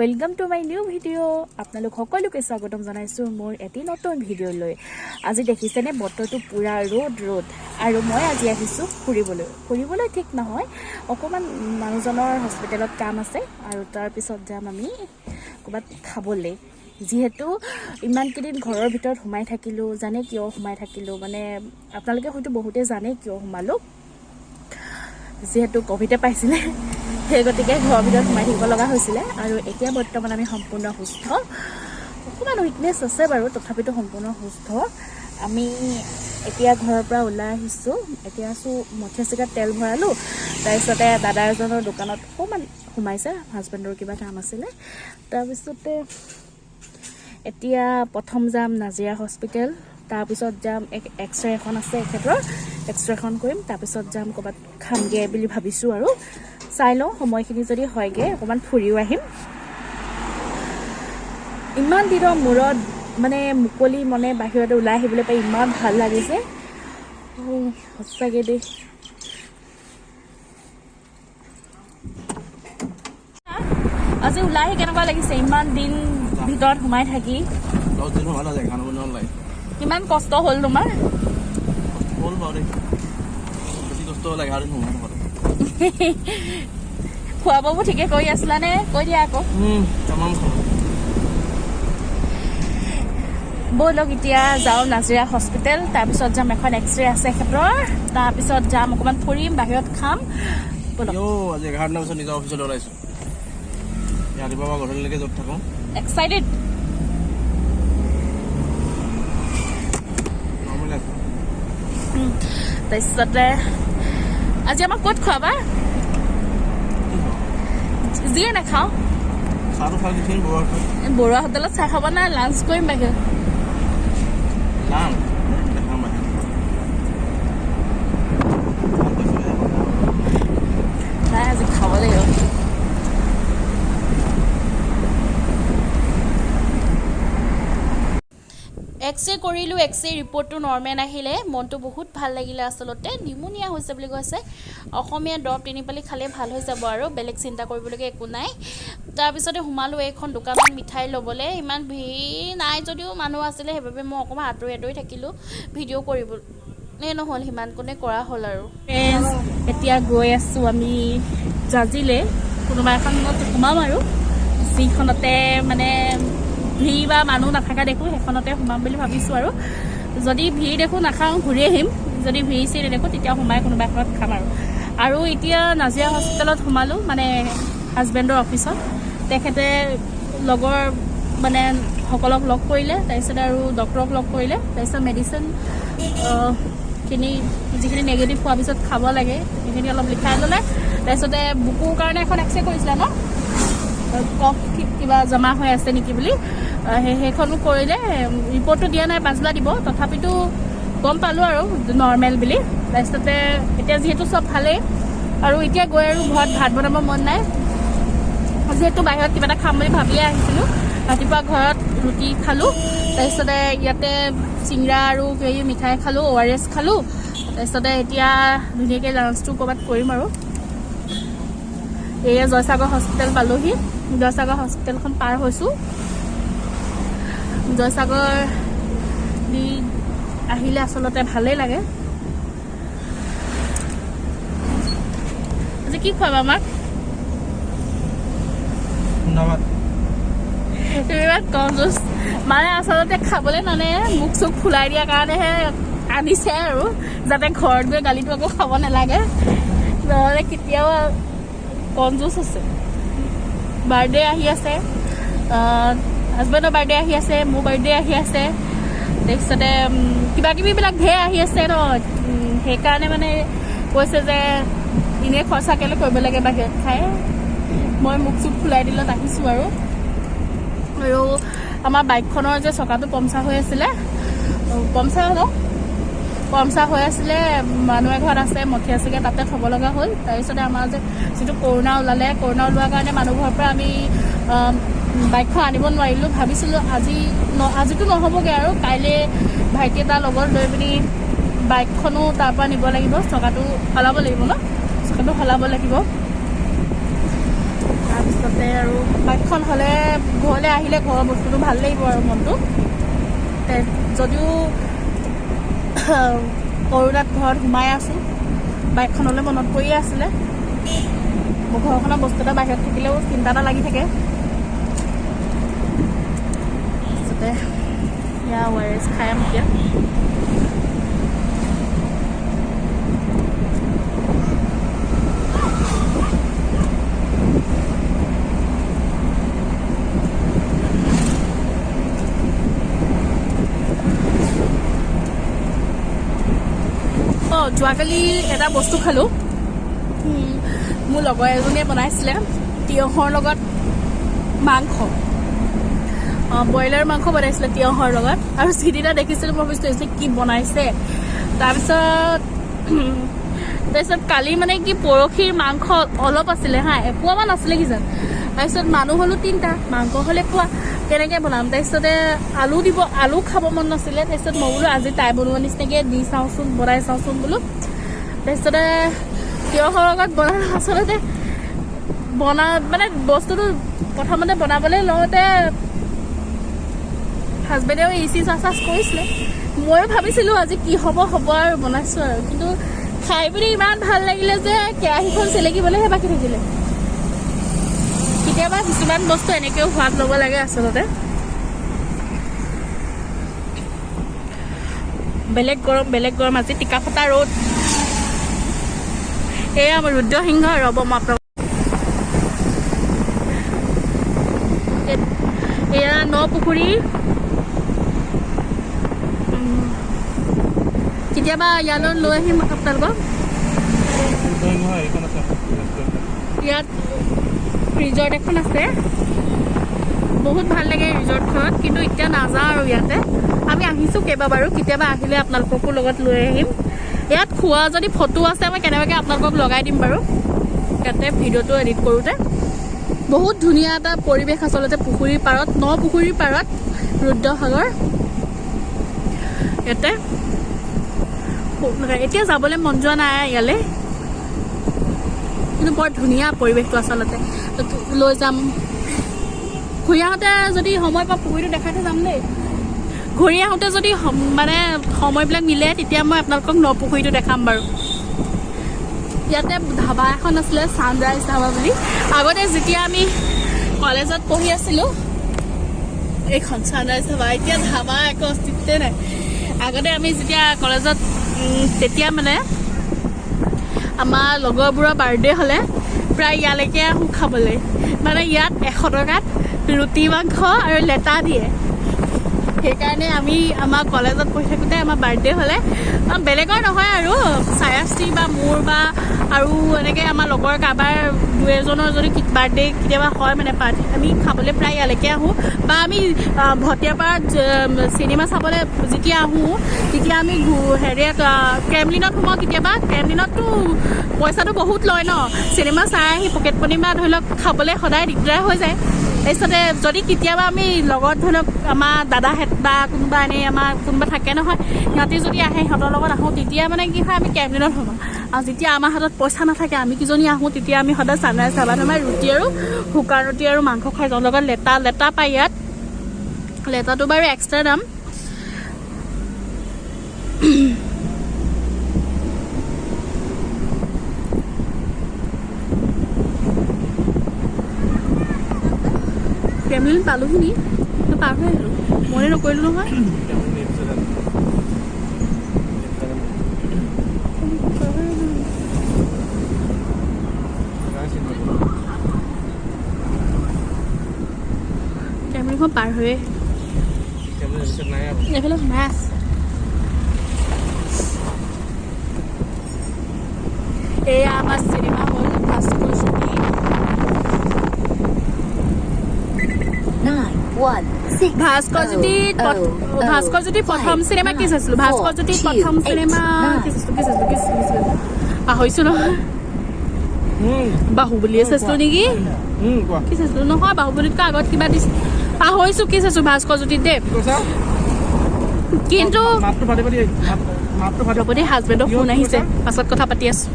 Welcome to my new video' আপোনালোক সকলোকে স্বাগতম জনাইছোঁ মোৰ এটি নতুন ভিডিঅ' লৈ আজি দেখিছেনে বতৰটো পুৰা ৰ'দ আৰু মই আজি আহিছোঁ ফুৰিবলৈ ঠিক নহয় অকমান মানুহজনৰ হস্পিটেলত কাম আছে আৰু তাৰ পিছত যাম আমি ক'বাত খাবলৈ যিহেতু ইমান কেদিন ঘৰৰ ভিতৰত সোমাই থাকিলোঁ জানে কিয় সোমাই থাকিলোঁ মানে আপোনালোকে হয়তো বহুতে জানে কিয় সোমালোঁ যিহেতু কোভিডে পাইছিলে সেই গতিকে ঘৰৰ ভিতৰত সোমাই থাকিব লগা হৈছিলে আৰু এতিয়া বৰ্তমান আমি সম্পূৰ্ণ সুস্থ অকণমান উইকনেছ আছে বাৰু তথাপিতো সম্পূৰ্ণ সুস্থ আমি এতিয়া ঘৰৰ পৰা ওলাই আহিছোঁ এতিয়া আছোঁ মঠিয়াচিকাত তেল ভৰালোঁ তাৰপিছতে দাদা এজনৰ দোকানত অকণমান সোমাইছে হাজবেণ্ডৰ কিবা কাম আছিলে তাৰপিছতে এতিয়া প্ৰথম যাম নাজিৰা হস্পিটেল তাৰপিছত যাম এক্সৰে এখন আছে এখেতৰ এক্সৰেখন কৰিম তাৰপিছত যাম ক'ৰবাত খামগে বুলি ভাবিছোঁ আৰু চাই লওঁ সময়খিনি যদি হয়গে অকণমান ফুৰিও আহিম ইমান দিনৰ মূৰত মানে মুকলি মনে বাহিৰত ওলাই আহিবলৈ পাই ইমান ভাল লাগিছে সঁচাকৈ দেই আজি ওলাই আহি কেনেকুৱা লাগিছে ইমান দিন ভিতৰত সোমাই থাকি কিমান কষ্ট হ'ল তোমাৰ খোৱা বোৱাবোৰ ঠিকে কৰি আছিলা নে কৈ দিয়া আকৌ ব'লক এতিয়া যাওঁ নাজিৰা হস্পিটেল তাৰপিছত যাম এখন এক্সৰে আছে এখেতৰ তাৰপিছত যাম অকণমান ফুৰিম বাহিৰত খাম আজি 11 দিনৰ পিছত নিজৰ অফিচলৈ ওলাইছোঁ ৰাতিপুৱা গধূলিলৈকে য'ত থাকোঁ এক্সাইটেড তাৰপিছতে আজি আমাক ক'ত খোৱাবা যিয়ে নাখাওঁ বৰুৱা হোটেলত চাহ খাব না লাঞ্চ কৰিম বাহিৰত নাই আজি খাব লাগিব এক্সৰে কৰিলোঁ এক্সৰে ৰিপৰ্টটো নৰ্মেল আহিলে মনটো বহুত ভাল লাগিলে আচলতে নিউমনিয়া হৈছে বুলি কৈছে অসমীয়া দৰৱ তিনি পালি খালে ভাল হৈ যাব আৰু বেলেগ চিন্তা কৰিবলগীয়া একো নাই তাৰপিছতে সোমালোঁ এইখন দোকানত মিঠাই ল'বলৈ ইমান ভিৰ নাই যদিও মানুহ আছিলে সেইবাবে মই অকণমান আঁতৰি থাকিলোঁ ভিডিঅ' কৰিবলৈ নহ'ল সিমান কোনে কৰা হ'ল আৰু এতিয়া গৈ আছোঁ আমি জাজিলে কোনোবা এখনত সোমাম আৰু যিখনতে মানে ভিৰ বা মানুহ নাথাকা দেখোঁ সেইখনতে সোমাম বুলি ভাবিছোঁ আৰু যদি ভিৰ দেখোঁ নাখাওঁ ঘূৰি আহিম যদি ভিৰ চিৰ দেখোঁ তেতিয়া সোমাই কোনোবা এখনত খাম আৰু এতিয়া নাজিৰা হস্পিটেলত সোমালোঁ মানে হাজবেণ্ডৰ অফিচত তেখেতে লগৰ মানে সকলক লগ কৰিলে তাৰপিছতে আৰু ডক্টৰক লগ কৰিলে তাৰপিছত মেডিচিন যিখিনি নেগেটিভ হোৱাৰ পিছত খাব লাগে সেইখিনি অলপ লিখাই ল'লে তাৰপিছতে বুকুৰ কাৰণে এখন এক্সৰে কৰিছিলে ন কফ কিবা জমা হৈ আছে নেকি বুলি সেইখনো কৰিলে ৰিপৰ্টটো দিয়া নাই পাছবেলা দিব তথাপিতো গম পালোঁ আৰু নৰ্মেল বুলি তাৰপিছতে এতিয়া যিহেতু চব ভালেই আৰু এতিয়া গৈ আৰু ঘৰত ভাত বনাব মন নাই যিহেতু বাহিৰত কিবা এটা খাম বুলি ভাবিয়ে আহিছিলোঁ ৰাতিপুৱা ঘৰত ৰুটি খালোঁ তাৰপিছতে ইয়াতে চিংৰা আৰু কিবা মিঠাই খালোঁ ORS খালোঁ তাৰপিছতে এতিয়া ধুনীয়াকৈ লাঞ্চটো ক'ৰবাত কৰিম আৰু এয়া জয়সাগৰ হস্পিটেল পালোহি জয়সাগৰ হস্পিটেলখন পাৰ হৈছোঁ জয়সাগৰ দি আহিলে আচলতে ভালেই লাগে আজি কি খুৱাবা আমাক তুমি ইমান কনজুচ মানে আচলতে খাবলৈ নানে মুখ চুখ ফুলাই দিয়াৰ কাৰণেহে আনিছে আৰু যাতে ঘৰত গৈ গালিটো আকৌ খাব নালাগে নহ'লে কেতিয়াও কনজুচ আছে বাৰ্থডে আহি আছে হাজবেণ্ডৰ বাৰ্থডে আহি আছে মোৰ বাৰ্থডে আহি আছে তাৰপিছতে কিবা কিবিবিলাক ঢেৰ আহি আছে ন সেইকাৰণে মানে কৈছে যে এনেই খৰচা কেলৈ কৰিব লাগে বাহিৰত খাই মই মুখ চুখ ফুলাই দিলত আহিছোঁ আৰু আমাৰ বাইকখনৰ যে চকাটো পামচাৰ হৈ আছিলে পামচাৰ হৈ আছিলে মানুহ এঘৰত আছে মঠিয়াচিকে তাতে থ'ব লগা হ'ল তাৰপিছতে আমাৰ যে যিটো কৰোণা ওলালে কৰোণা ওলোৱাৰ কাৰণে মানুহঘৰৰ পৰা আমি বাইকখন আনিব নোৱাৰিলোঁ ভাবিছিলোঁ আজিতো নহ'বগৈ আৰু কাইলৈ ভাইটি এটা লগত লৈ পিনি বাইকখনো তাৰপৰা নিব লাগিব চকাটো সলাব লাগিব ন চকাটো সলাব লাগিব তাৰপিছত তাৰপিছতে আৰু বাইকখন হ'লে ঘৰলৈ আহিলে ঘৰৰ বস্তুটো ভাল লাগিব আৰু মনটো যদিও কৰোণাত ঘৰত সোমাই আছোঁ বাইকখনলৈ মনত পৰিয়ে আছিলে মোৰ ঘৰখনৰ বস্তু এটা বাহিৰত থাকিলেও চিন্তা এটা লাগি থাকে তাৰপিছতে ইয়াৰ ৱাৰেছ খাই এতিয়া যোৱাকালি এটা বস্তু খালোঁ মোৰ লগৰ এজনীয়ে বনাইছিলে তিয়ঁহৰ লগত মাংস ব্ৰইলাৰ মাংস বনাইছিলে তিয়ঁহৰ লগত আৰু যিদিনা দেখিছিলোঁ মই ভাবিছিলোঁ কি বনাইছে তাৰপিছত কালি মানে কি পৰহিৰ মাংস অলপ আছিলে হা এপোৱামান আছিলে কিজান তাৰপিছত মানুহ হ'লো 3টা মাংস হ'লে এপোৱা কেনেকৈ বনাম তাৰপিছতে আলু খাব মন নাছিলে তাৰপিছত মই বোলো আজি তাই বনোৱা নিচিনাকৈ দি চাওঁচোন বনাই চাওঁচোন বোলো তাৰপিছতে তিয়ঁহৰ লগত বনালোঁ আচলতে মানে বস্তুটো প্ৰথমতে বনাবলৈ লওঁতে হাজবেণ্ডেও ইচি চাচ কৰিছিলে ময়ো ভাবিছিলোঁ আজি কি হ'ব আৰু বনাইছোঁ আৰু কিন্তু খাই পিনি ইমান ভাল লাগিলে যে কেৰাহীখন চেলেকিবলৈহে বাকী থাকিলে কেতিয়াবা কিছুমান বস্তু এনেকৈও সোৱাদ ল'ব লাগে আচলতে বেলেগ গৰম আজি টিকা ফটা ৰ'দ এয়া ৰুদ্ৰসিংহ ৰ'ব মই আপোনাক এয়া নপুখুৰী কেতিয়াবা ইয়ালৈ লৈ আহিম আপোনালোকক ইয়াত ৰিজৰ্ট এখন আছে বহুত ভাল লাগে ৰিজৰ্টখনত কিন্তু এতিয়া নাযাওঁ আৰু ইয়াতে আমি আহিছোঁ কেইবাবাৰো কেতিয়াবা আহিলে আপোনালোককো লগত লৈ আহিম ইয়াত খোৱা যদি ফটো আছে মই কেনেবাকৈ আপোনালোকক লগাই দিম বাৰু ইয়াতে ভিডিঅ'টো এডিট কৰোঁতে বহুত ধুনীয়া এটা পৰিৱেশ আচলতে পুখুৰীৰ পাৰত নপুখুৰীৰ পাৰত ৰুদ্ৰসাগৰ ইয়াতে এতিয়া যাবলৈ মন যোৱা নাই ইয়ালৈ কিন্তু বৰ ধুনীয়া পৰিৱেশটো আচলতে লৈ যাম ঘূৰি আহোঁতে যদি সময় পাওঁ পুখুৰীটো দেখাই থৈ যাম দেই ঘূৰি আহোঁতে যদি মানে সময়বিলাক মিলে তেতিয়া মই আপোনালোকক নপুখুৰীটো দেখাম বাৰু ইয়াতে ধাবা এখন আছিলে ছানৰাইজ ধাবা বুলি আগতে যেতিয়া আমি কলেজত পঢ়ি আছিলোঁ এইখন ছানৰাইজ ধাবা এতিয়া ধাবা একো অস্তিত্বই নাই আগতে আমি যেতিয়া কলেজত তেতিয়া মানে আমাৰ লগৰবোৰৰ বাৰ্থডে হ'লে প্ৰায় ইয়ালৈকে আহোঁ খাবলৈ মানে ইয়াত 100 টকাত ৰুটি মাংস আৰু লেটা দিয়ে সেইকাৰণে আমি আমাৰ কলেজত পঢ়ি থাকোঁতে আমাৰ বাৰ্থডে হ'লে বেলেগৰ নহয় আৰু ছায়াশ্ৰী বা মোৰ বা আৰু এনেকৈ আমাৰ লগৰ কাৰোবাৰ 2-এজনৰ যদি বাৰ্থডে কেতিয়াবা হয় মানে পাৰ্টি আমি খাবলৈ প্ৰায় ইয়ালৈকে আহোঁ বা আমি ভটিয়াপাৰাত চিনেমা চাবলৈ যেতিয়া আহোঁ তেতিয়া আমি হেৰিয়াত ক্ৰেমলিনত সোমাওঁ কেতিয়াবা ক্ৰেমলিনততো পইচাটো বহুত লয় ন চিনেমা চাই আহি পকেট মানি বা ধৰি লওক খাবলৈ সদায় দিগদাৰ হৈ যায় তাৰপিছতে যদি কেতিয়াবা আমি লগত ধৰি লওক আমাৰ দাদাহেঁত বা কোনোবা এনেই আমাৰ কোনোবা থাকে নহয় সিহঁতি যদি আহে সিহঁতৰ লগত আহোঁ তেতিয়া মানে কি হয় আমি কেম্পলিনত সোমাওঁ আৰু যেতিয়া আমাৰ হাতত পইচা নাথাকে আমি কিজনী আহোঁ তেতিয়া আমি সদায় ছানৰাইজ ধাবাত সোমাই ৰুটি আৰু শুকান ৰুটি আৰু মাংস খাই যাওঁ লগত লেটা পাই ইয়াত লেটাটো বাৰু এক্সট্ৰা দাম ক্ৰেমলিন পালোহি নি পাৰ হৈ আহিলোঁ মনে নকৰিলোঁ নহয় ক্ৰেমলিনখন পাৰ হৈয়ে এইফালে সোমাই আছে এয়া আমাৰ চিনেমা হল ভাস্কৰ জ্যোতি প্ৰথম চিনেমা কি চাইছিলোঁ ভাস্কৰ জ্যোতি প্ৰথম চিনেমা কি চাইছিলোঁ পাহৰিছোঁ নহয় বাহুবলীয়ে চাইছিলোঁ নেকি কি চাইছিলোঁ নহয় বাহুবলীতকৈ আগত কিবা দিছিল পাহৰিছোঁ কি চাইছোঁ ভাস্কৰ জ্যোতিত দেই কিন্তু ৰবদে হাজবেণ্ডৰ ফোন আহিছে পাছত কথা পাতি আছোঁ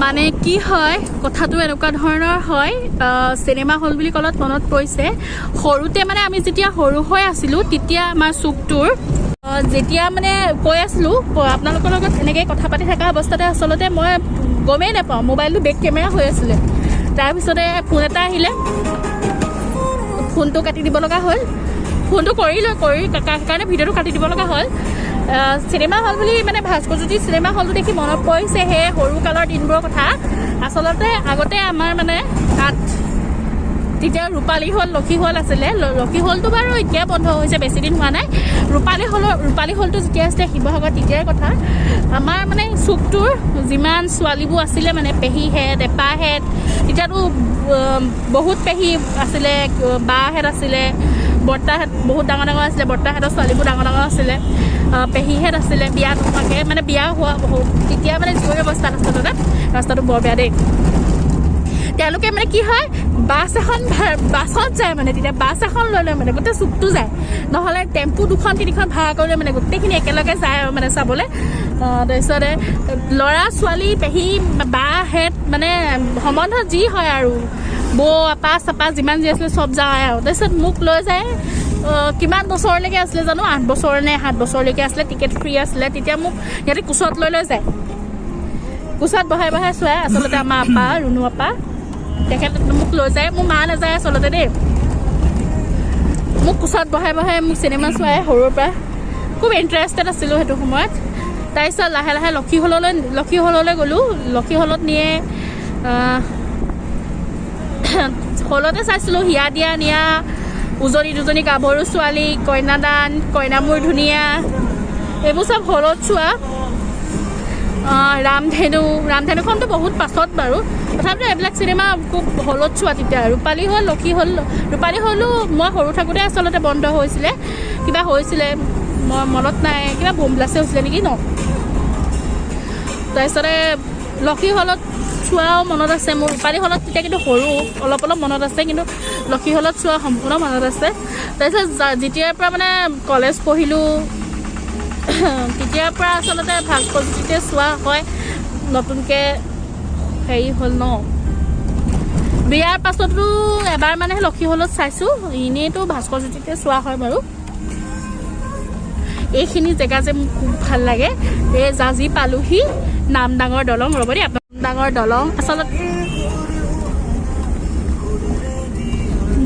মানে কি হয় কথাটো এনেকুৱা ধৰণৰ হয় চিনেমা হল বুলি ক'লত মনত পৰিছে সৰুতে মানে আমি যেতিয়া সৰু হৈ আছিলোঁ তেতিয়া আমাৰ চুকটোৰ যেতিয়া মানে কৈ আছিলোঁ আপোনালোকৰ লগত এনেকৈ কথা পাতি থকা অৱস্থাতে আচলতে মই গমেই নাপাওঁ মোবাইলটো বেক কেমেৰা হৈ আছিলে তাৰপিছতে ফোন এটা আহিলে ফোনটো কাটি দিব লগা হ'ল ফোনটো কৰি কাৰণে ভিডিঅ'টো কাটি দিব লগা হ'ল চিনেমা হল বুলি মানে ভাস্কৰজ্যোতি চিনেমা হলটো দেখি মনত পৰিছে সেই সৰুকালৰ দিনবোৰৰ কথা আচলতে আগতে আমাৰ মানে তাত তেতিয়া ৰূপালী হল লক্ষী হল আছিলে লক্ষী হলটো বাৰু এতিয়া বন্ধ হৈছে বেছি দিন হোৱা নাই ৰূপালী হলটো যেতিয়া আছিলে শিৱসাগৰ তেতিয়াৰ কথা আমাৰ মানে চুকটোৰ যিমান ছোৱালীবোৰ আছিলে মানে পেহীহেঁত এপাহেঁত তেতিয়াতো বহুত পেহী আছিলে বাহেঁত আছিলে বৰ্তাহেঁত বহুত ডাঙৰ ডাঙৰ আছিলে বৰ্তাহেঁতৰ ছোৱালীবোৰ ডাঙৰ ডাঙৰ আছিলে পেহীহেঁত আছিলে বিয়া নোহোৱাকৈ মানে বিয়া হোৱা তেতিয়া মানে জীয়ৰী অৱস্থাত আছিলে ৰাস্তাটো বৰ বেয়া দেই তেওঁলোকে মানে কি হয় বাছত যায় মানে তেতিয়া বাছ এখন লৈ লয় মানে গোটেই চুকটো যায় নহ'লে টেম্পু 2-3খন ভাড়া কৰি লৈ মানে গোটেইখিনি একেলগে যায় আৰু মানে চাবলৈ তাৰপিছতে ল'ৰা ছোৱালী পেহী বাহেঁত মানে সম্বন্ধ যি হয় আৰু বৌ আপা চাপা যিমান যি আছিলে চব যায় আৰু তাৰপিছত মোক লৈ যায় কিমান বছৰলৈকে আছিলে জানো 8 বছৰ নে 7 বছৰলৈকে আছিলে টিকেট ফ্ৰী আছিলে তেতিয়া মোক সিহঁতে কোচত লৈ যায় কোচত বহাই চোৱাই আচলতে আমাৰ আপা ৰুণু আপা তেখেত মোক লৈ যায় মোৰ মা নাযায় আচলতে দেই মোক কোচত বহাই মোক চিনেমা চোৱাই সৰুৰ পৰা খুব ইণ্টাৰেষ্টেড আছিলোঁ সেইটো সময়ত তাৰপিছত লাহে লাহে লক্ষী হললৈ গ'লোঁ লক্ষী হলত নিয়ে হলতে চাইছিলোঁ হিয়া দিয়া নিয়া উজনি দুজনী গাভৰু ছোৱালী কন্যাদান কইনামূৰ ধুনীয়া এইবোৰ চব হলত চোৱা ৰামধেনুখনতো বহুত পাছত বাৰু তথাপিতো এইবিলাক চিনেমা খুব হলত চোৱা তেতিয়া ৰূপালী হল লক্ষী হল ৰূপালী হলো মই সৰু থাকোঁতে আচলতে বন্ধ হৈছিলে কিবা হৈছিলে মই মনত নাই কিবা বোম ব্লাষ্ট হৈছিলে নেকি ন তাৰপিছতে লক্ষী হলত চোৱাও মনত আছে মোৰ ৰূপালী হলত তেতিয়া কিন্তু সৰু অলপ মনত আছে কিন্তু লক্ষী হলত চোৱা সম্পূৰ্ণ মনত আছে তাৰপিছত যেতিয়াৰ পৰা মানে কলেজ পঢ়িলোঁ তেতিয়াৰ পৰা আচলতে ভাস্কৰজ্যোতিতে চোৱা হয় নতুনকৈ হেৰি হ'ল ন বিয়াৰ পাছতো এবাৰ মানে লক্ষী হলত চাইছোঁ এনেইতো ভাস্কৰজ্যোতিতে চোৱা হয় বাৰু এইখিনি জেগা যে মোক খুব ভাল লাগে এই জাজি পালোহি নাম ডাঙৰ দলং ৰ'ব দেই ডাঙৰ দলং আচলতে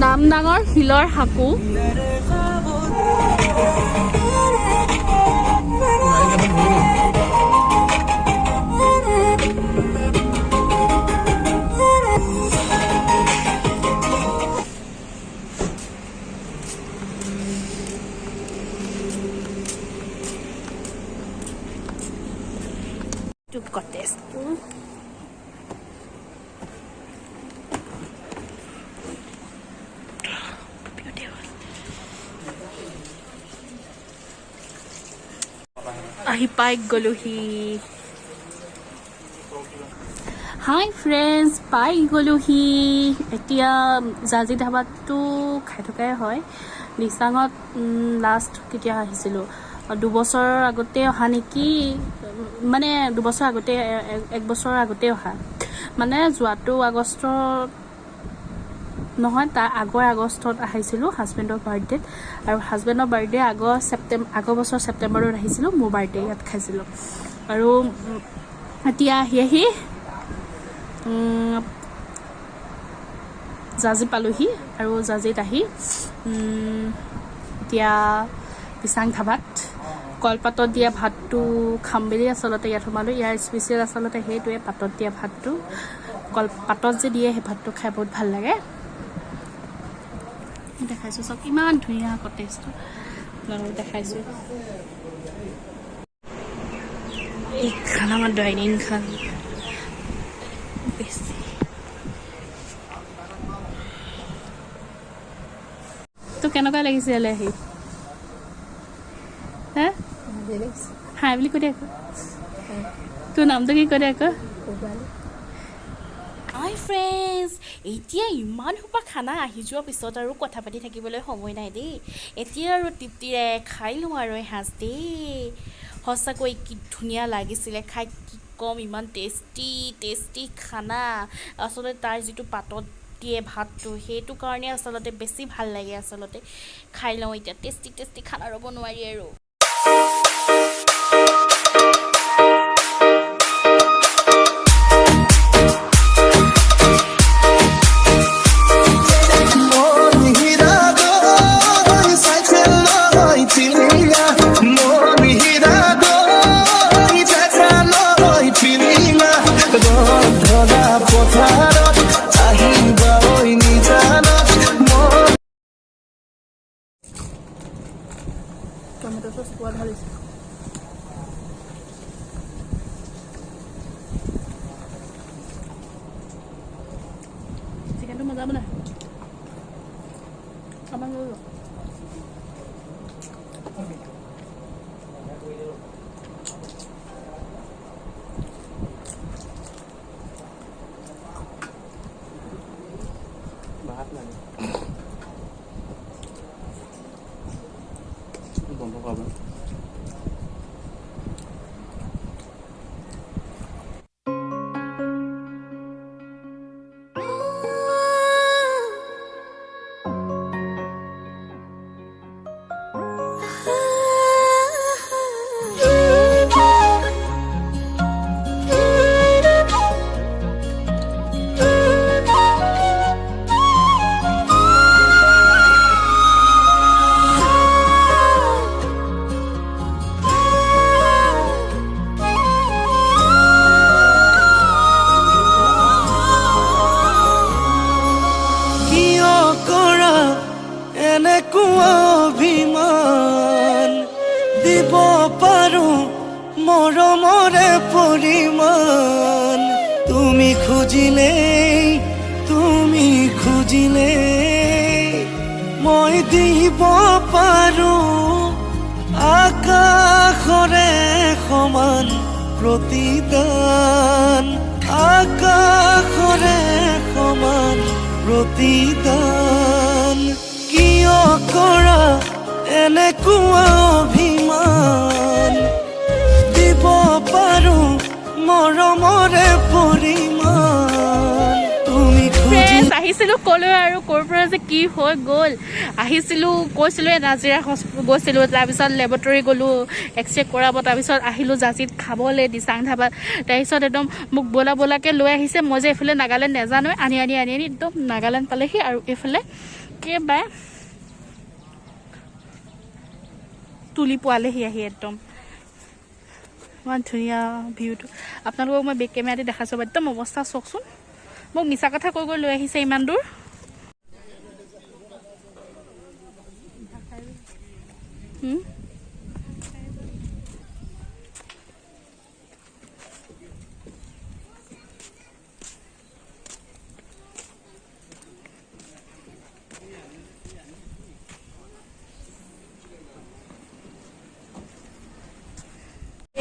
নাম ডাঙৰ শিলৰ সাঁকো কটেজটো আহি পাই গ'লোহি হাই ফ্ৰেণ্ডছ পাই গ'লোহি এতিয়া জাজি ধাবাটো খাই থকাই হয় নিচাঙত লাষ্ট কেতিয়া আহিছিলোঁ 2 বছৰ আগতে অহা নেকি মানে 2 বছৰ আগতে 1 বছৰ আগতে অহা মানে যোৱাটো আগষ্টত নহয় তাৰ আগৰ আগষ্টত আহিছিলোঁ হাজবেণ্ডৰ বাৰ্থডেত আৰু হাজবেণ্ডৰ বাৰ্থডে আগৰ বছৰ ছেপ্টেম্বৰত আহিছিলোঁ মোৰ বাৰ্থডে ইয়াত খাইছিলোঁ আৰু এতিয়া আহি জাজি পালোহি আৰু জাজিত আহি এতিয়া নিচাং ধাবাত কলপাতত দিয়া ভাতটো খাম বুলি আচলতে ইয়াত সোমালোঁ ইয়াৰ স্পেচিয়েল আচলতে সেইটোৱে পাতত দিয়া ভাতটো কলপাতত যে দিয়ে সেই ভাতটো খাই বহুত ভাল লাগে দেখাইছোঁ চব ইমান ধুনীয়া কটেজটো দেখাইছোঁ এইখন আমাৰ ডাইনিংখন বেছি তো কেনেকুৱা লাগিছে ইয়ালৈ আহি হা হাই বুলি কৈ দে আকৌ তোৰ নামটো কি কৈ দে আকৌ হাই ফ্ৰেণ্ডছ এতিয়া ইমান সোপা খানা আহি যোৱাৰ পিছত আৰু কথা পাতি থাকিবলৈ সময় নাই দেই এতিয়া আৰু তৃপ্তিৰে খাই লওঁ আৰু এসাঁজ দেই সঁচাকৈ কি ধুনীয়া লাগিছিলে খাই কি ক'ম ইমান টেষ্টি খানা আচলতে তাৰ যিটো পাতত দিয়ে ভাতটো সেইটো কাৰণে আচলতে বেছি ভাল লাগে আচলতে খাই লওঁ এতিয়া টেষ্টি খানা ৰ'ব নোৱাৰি আৰু টমেটো সস পোৱা ঢালিছে চিকেনটো মজা বনাই আমাৰ লৈ লওঁ ভাত লাগে বন্ধ খাব অভিমান দিব পাৰো মৰমৰে পৰিমাণ তুমি খুজিলে মই দিব পাৰো আকাশৰে সমান প্ৰতিদান আকাশৰে সমান প্ৰতিদান কিয় কৰা এনেকুৱা অভিমান দিব পাৰো মৰমৰে পৰিমাণ তুমি আহিছিলোঁ ক'লৈ আৰু ক'ৰ পৰা যে কি হৈ গ'ল আহিছিলোঁ কৈছিলোঁ নাজিৰা গৈছিলোঁ তাৰপিছত লেবৰেটৰী গ'লোঁ এক্সৰে কৰাব তাৰপিছত আহিলোঁ জাজিত খাবলৈ দিচাং ধাবাত তাৰপিছত একদম মোক বোলাকৈ লৈ আহিছে মই যে এইফালে নাগালেণ্ড নেজানো আনি একদম নাগালেণ্ড পালেহি আৰু এইফালে একেবাৰে তুলি পোৱালেহি আহি একদম ইমান ধুনীয়া ভিউটো আপোনালোকক মই বেক কেমেৰাতে দেখাইছোঁ একদম অৱস্থা চাওকচোন মোক মিছা কথা কৈ লৈ আহিছে ইমান দূৰ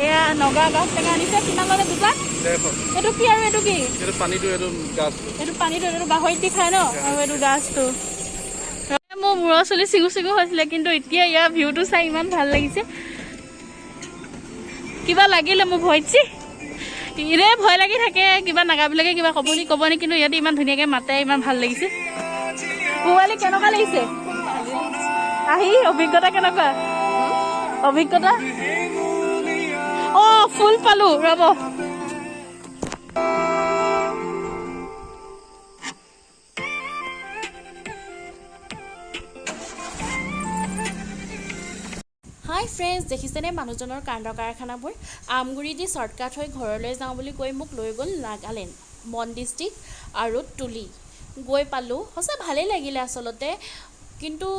এয়া নগা গাছ টেঙা আনিছে কিমান ল'লে দুটা এইটো কি আৰু এইটো কি এইটো পানীটো এইটো গাহৰিত দি খায় ন আৰু এইটো গাছটো মোৰ মূৰৰ চুলি চিঙু হৈছিলে কিন্তু এতিয়া ইয়াৰ ভিউটো চাই ইমান ভাল লাগিছে কিবা লাগিলে মোৰ ভয়ছি ইৰে ভয় লাগি থাকে কিবা নাগাবিলাকে কিবা ক'ব নি কিন্তু ইয়াতে ইমান ধুনীয়াকৈ মাতে ইমান ভাল লাগিছে পোৱালি কেনেকুৱা লাগিছে আহি অভিজ্ঞতা কেনেকুৱা অভিজ্ঞতা ফুল পালো ৰ'ব হাই ফ্ৰেণ্ডছ দেখিছেনে মানুহজনৰ কাণ্ড কাৰখানাবোৰ আমগুৰি দি শ্বৰ্টকাট হৈ ঘৰলৈ যাওঁ বুলি কৈ মোক লৈ গ'ল নাগালেণ্ড মন ডিষ্ট্ৰিক্ট আৰু তুলি গৈ পালোঁ সঁচা ভালেই লাগিলে আচলতে কিন্তু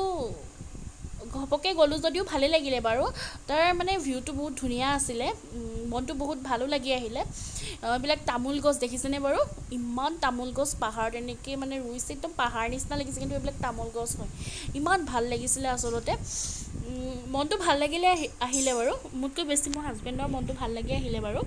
ঘপকৈ গ'লোঁ যদিও ভালেই লাগিলে বাৰু তাৰ মানে ভিউটো বহুত ধুনীয়া আছিলে মনটো বহুত ভালো লাগি আহিলে এইবিলাক তামোল গছ দেখিছেনে বাৰু ইমান তামোল গছ পাহাৰত এনেকৈ মানে ৰুইছে একদম পাহাৰ নিচিনা লাগিছে কিন্তু এইবিলাক তামোল গছ হয় ইমান ভাল লাগিছিলে আচলতে মনটো ভাল লাগিলে আহিলে বাৰু মোতকৈ বেছি মোৰ হাজবেণ্ডৰ মনটো ভাল লাগি আহিলে বাৰু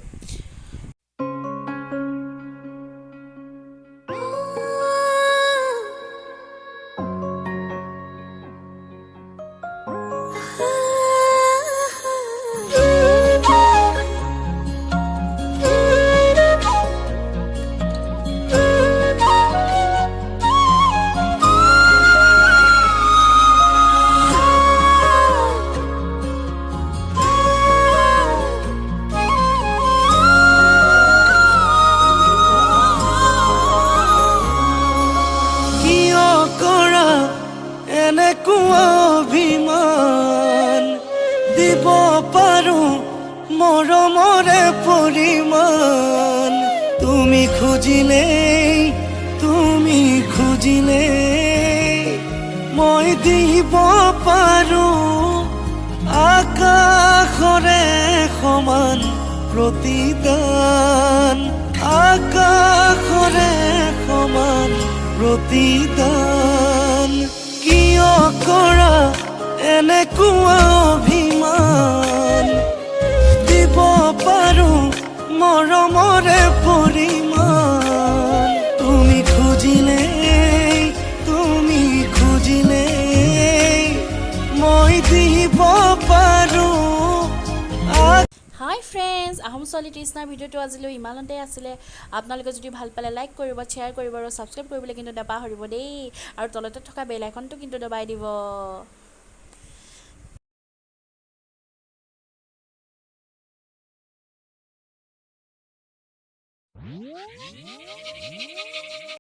মৰমৰে পৰিমাণ তুমি খুজিলে মই দিব পাৰো আকাশৰে সমান প্ৰতিদান আকাশৰে সমান প্ৰতিদান কিয় কৰা এনেকুৱা অভিমান দিব পাৰো মৰমৰে পৰিমাণ তুমি খুজিলে মই দিব পাৰো হাই ফ্ৰেণ্ডছ, আহোম ছোৱালী তৃষ্ণাৰ ভিডিঅ'টো আজিলৈ ইমানতে আছিলে। আপোনালোকে যদি ভাল পালে লাইক কৰিব, শ্বেয়াৰ কৰিব আৰু ছাবস্ক্ৰাইব কৰিবলৈ কিন্তু নাপাহৰিব দেই। আৰু তলতে থকা বেল আইকনটো কিন্তু দবাই দিব।